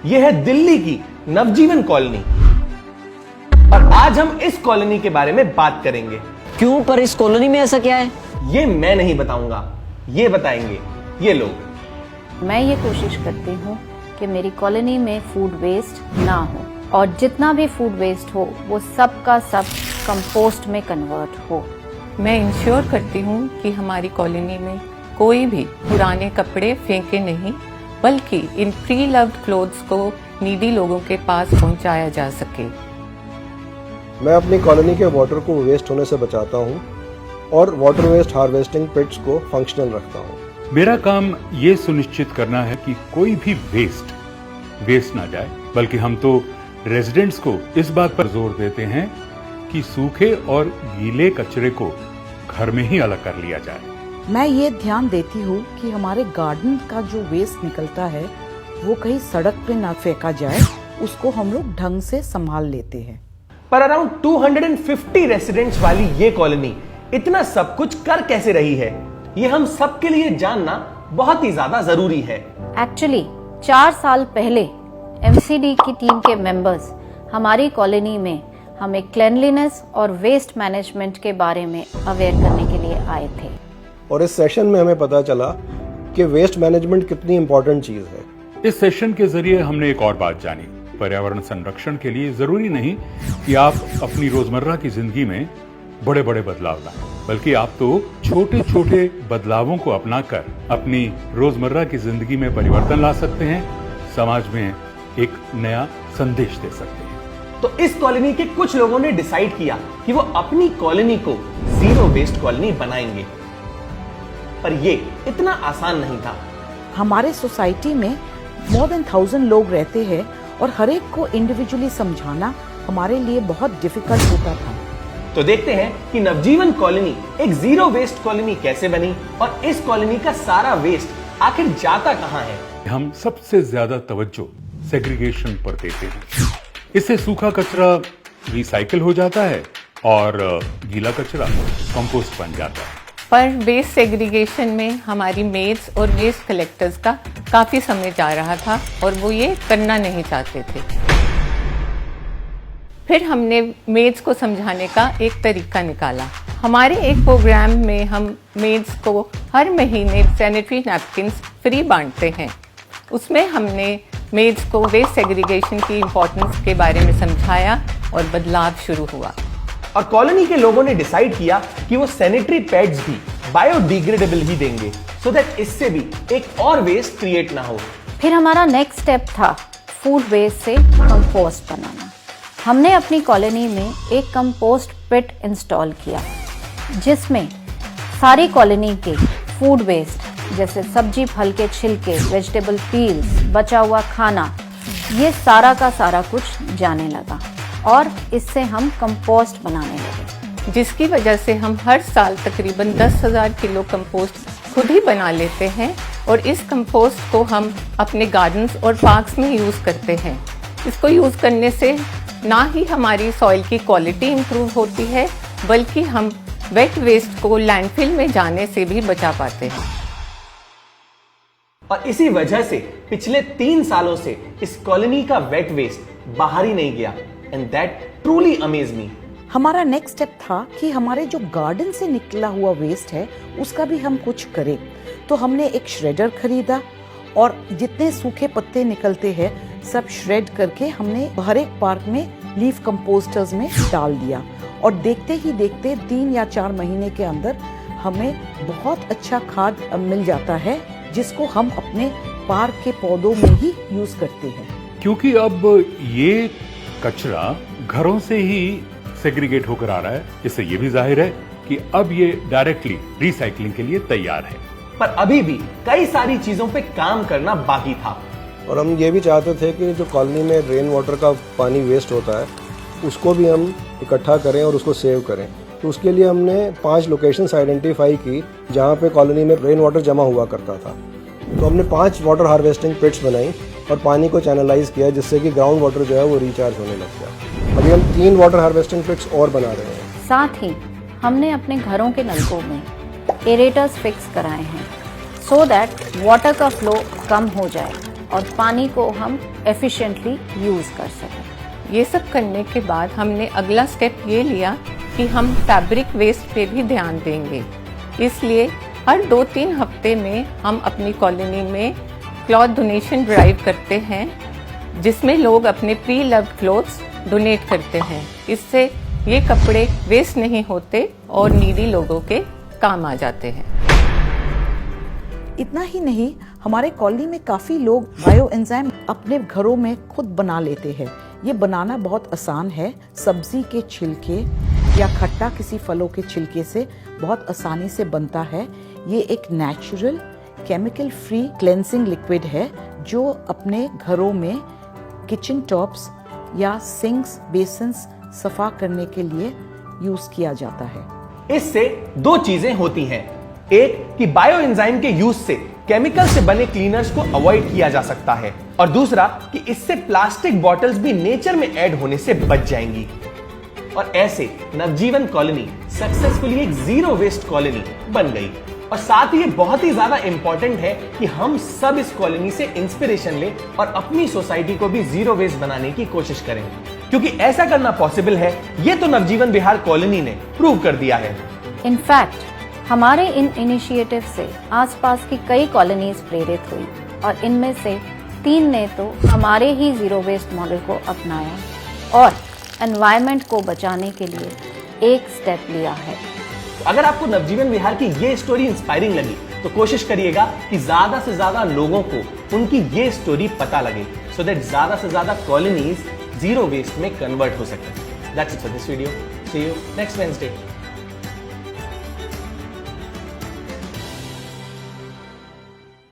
यह है दिल्ली की नवजीवन कॉलोनी और आज हम इस कॉलोनी के बारे में बात करेंगे। क्यों? पर इस कॉलोनी में ऐसा क्या है? ये मैं नहीं बताऊंगा, ये बताएंगे ये लोग। मैं ये कोशिश करती हूँ कि मेरी कॉलोनी में फूड वेस्ट ना हो और जितना भी फूड वेस्ट हो वो सब का सब कंपोस्ट में कन्वर्ट हो। मैं इंश्योर करती हूँ कि हमारी कॉलोनी में कोई भी पुराने कपड़े फेंके नहीं, बल्कि इन प्री लव्ड क्लोथ्स को नीडी लोगों के पास पहुँचाया जा सके। मैं अपनी कॉलोनी के वाटर को वेस्ट होने से बचाता हूँ और वाटर वेस्ट हार्वेस्टिंग पिट्स को फंक्शनल रखता हूँ। मेरा काम ये सुनिश्चित करना है कि कोई भी वेस्ट ना जाए, बल्कि हम तो रेजिडेंट्स को इस बात पर जोर देते हैं कि सूखे और गीले कचरे को घर में ही अलग कर लिया जाए। मैं ये ध्यान देती हूँ कि हमारे गार्डन का जो वेस्ट निकलता है वो कहीं सड़क पे ना फेंका जाए, उसको हम लोग ढंग से संभाल लेते हैं। पर अराउंड 250 रेसिडेंट्स वाली ये कॉलोनी इतना सब कुछ कर कैसे रही है, ये हम सबके लिए जानना बहुत ही ज्यादा जरूरी है। एक्चुअली 4 साल पहले एमसीडी की टीम के मेंबर्स हमारी कॉलोनी में हमें क्लेanलीनेस और वेस्ट मैनेजमेंट के बारे में अवेयर करने के लिए आए थे और इस सेशन में हमें पता चला कि वेस्ट मैनेजमेंट कितनी इम्पोर्टेंट चीज है। इस सेशन के जरिए हमने एक और बात जानी। पर्यावरण संरक्षण के लिए जरूरी नहीं कि आप अपनी रोजमर्रा की जिंदगी में बड़े बड़े बदलाव लाएं, बल्कि आप तो छोटे छोटे बदलावों को अपनाकर अपनी रोजमर्रा की जिंदगी में परिवर्तन ला सकते हैं, समाज में एक नया संदेश दे सकते हैं। तो इस कॉलोनी के कुछ लोगों ने डिसाइड किया कि वो अपनी कॉलोनी को जीरो वेस्ट कॉलोनी बनाएंगे, पर ये इतना आसान नहीं था। हमारे सोसाइटी में मोर देन 1000 लोग रहते हैं और हर एक को इंडिविजुअली समझाना हमारे लिए बहुत डिफिकल्ट होता था। तो देखते हैं कि नवजीवन कॉलोनी एक जीरो वेस्ट कॉलोनी कैसे बनी और इस कॉलोनी का सारा वेस्ट आखिर जाता कहां है। हम सबसे ज्यादा तवज्जो सेग्रीगेशन पर देते हैं। इससे सूखा कचरा रिसाइकिल हो जाता है और गीला कचरा कंपोस्ट बन जाता है। पर वेस्ट सेग्रीगेशन में हमारी मेड्स और वेस्ट कलेक्टर्स का काफी समय जा रहा था और वो ये करना नहीं चाहते थे। फिर हमने मेड्स को समझाने का एक तरीका निकाला। हमारे एक प्रोग्राम में हम मेड्स को हर महीने सैनिटरी नैपकिन्स फ्री बांटते हैं। उसमें हमने मेड्स को वेस्ट सेग्रीगेशन की इम्पोर्टेंस के बारे में समझाया और बदलाव शुरू हुआ। और कॉलोनी के लोगों ने डिसाइड किया कि वो सैनिटरी पैड्स भी बायोडिग्रेडेबल ही देंगे, सो दैट इससे भी एक और वेस्ट क्रिएट ना हो। फिर हमारा नेक्स्ट स्टेप था फूड वेस्ट से कंपोस्ट बनाना। हमने अपनी कॉलोनी में एक कंपोस्ट पिट इंस्टॉल किया जिसमें सारी कॉलोनी के फूड वेस्ट जैसे सब्जी फल के छिलके, वेजिटेबल पील्स, बचा हुआ खाना, ये सारा का सारा कुछ जाने लगा और इससे हम कंपोस्ट बनाने लगे, जिसकी वजह से हम हर साल तकरीबन 10,000 किलो कंपोस्ट खुद ही बना लेते हैं और इस कंपोस्ट को हम अपने गार्डन्स और पार्क्स में यूज़ करते हैं। इसको यूज़ करने से ना ही हमारी सॉइल की क्वालिटी इम्प्रूव होती है, बल्कि हम वेट वेस्ट को लैंडफिल में जाने से भी बचा पाते हैं। और इसी वजह से पिछले 3 सालों से इस कॉलोनी का वेट वेस्ट बाहर ही नहीं गया, एंड दैट ट्रूली अमेज मी। हमारा नेक्स्ट स्टेप था कि हमारे जो गार्डन से निकला हुआ वेस्ट है उसका भी हम कुछ करें। तो हमने एक श्रेडर खरीदा और जितने सूखे पत्ते निकलते हैं सब श्रेड करके हमने हर एक पार्क में लीफ कंपोस्टर्स में डाल दिया और देखते ही देखते 3 या 4 महीने के अंदर हमें बहुत अच्छा खाद मिल जाता है, जिसको हम अपने पार्क के पौधों में ही यूज करते हैं। क्योंकि अब ये कचरा घरों से ही सेग्रीगेट होकर आ रहा है, इससे ये भी जाहिर है कि अब ये डायरेक्टली रिसाइकलिंग के लिए तैयार है। पर अभी भी कई सारी चीजों पे काम करना बाकी था और हम ये भी चाहते थे कि जो कॉलोनी में रेन वाटर का पानी वेस्ट होता है उसको भी हम इकट्ठा करें और उसको सेव करें। तो उसके लिए हमने 5 लोकेशंस आइडेंटिफाई की जहाँ पे कॉलोनी में रेन वाटर जमा हुआ करता था। तो हमने 5 वाटर हार्वेस्टिंग पिट्स बनाई और पानी को चैनलाइज किया, जिससे कि ग्राउंड वाटर जो है वो रिचार्ज होने लग गया। अभी हम 3 वाटर हार्वेस्टिंग पिट्स और बना रहे हैं। साथ ही हमने अपने घरों के नलकों में एरेटर्स फिक्स कराए हैं सो दैट वाटर का फ्लो कम हो जाए और पानी को हम एफिशिएंटली यूज कर सकें। ये सब करने के बाद हमने अगला स्टेप ये लिया कि हम फैब्रिक वेस्ट पे भी ध्यान देंगे। इसलिए हर 2-3 हफ्ते में हम अपनी कॉलोनी में क्लॉथ डोनेशन ड्राइव करते हैं, जिसमें लोग अपने प्री लव्ड क्लोथ्स डोनेट करते हैं। इससे ये कपड़े वेस्ट नहीं होते और नीडी लोगों के काम आ जाते हैं। इतना ही नहीं, हमारे कॉलोनी में काफ़ी लोग बायो एंजाइम अपने घरों में खुद बना लेते हैं। ये बनाना बहुत आसान है। सब्जी के छिलके या खट्टा किसी फलों के छिलके से बहुत आसानी से बनता है। ये एक natural chemical free cleansing liquid है जो अपने घरों में किचन टॉप्स या सिंक्स, बेसिन्स सफा करने के लिए यूज किया जाता है। इससे दो चीजें होती हैं। एक कि बायो एंजाइम के यूज से केमिकल से बने क्लीनर्स को अवॉइड किया जा सकता है, और दूसरा कि इससे प्लास्टिक बॉटल्स भी नेचर में ऐड होने से बच जाएंगी। और ऐसे नवजीवन कॉलोनी सक्सेसफुली एक जीरो वेस्ट कॉलोनी बन गई। और साथ ही ये बहुत ही ज्यादा इंपॉर्टेंट है कि हम सब इस कॉलोनी से इंस्पिरेशन लें और अपनी सोसाइटी को भी जीरो वेस्ट बनाने की कोशिश करें, क्योंकि ऐसा करना पॉसिबल है। ये तो नवजीवन विहार कॉलोनी ने प्रूव कर दिया है। इनफैक्ट हमारे इन इनिशिएटिव से आसपास की कई कॉलोनीज प्रेरित हुई और इनमें से 3 ने तो हमारे ही जीरो वेस्ट मॉडल को अपनाया और एनवायरनमेंट को बचाने के लिए एक स्टेप लिया है। अगर आपको नवजीवन विहार की ये स्टोरी इंस्पायरिंग लगी तो कोशिश करिएगा कि ज्यादा से ज्यादा लोगों को उनकी ये स्टोरी पता लगे, सो दैट ज्यादा से ज्यादा कॉलोनीज जीरो वेस्ट में कन्वर्ट हो सके। That's it for this video. See you next Wednesday.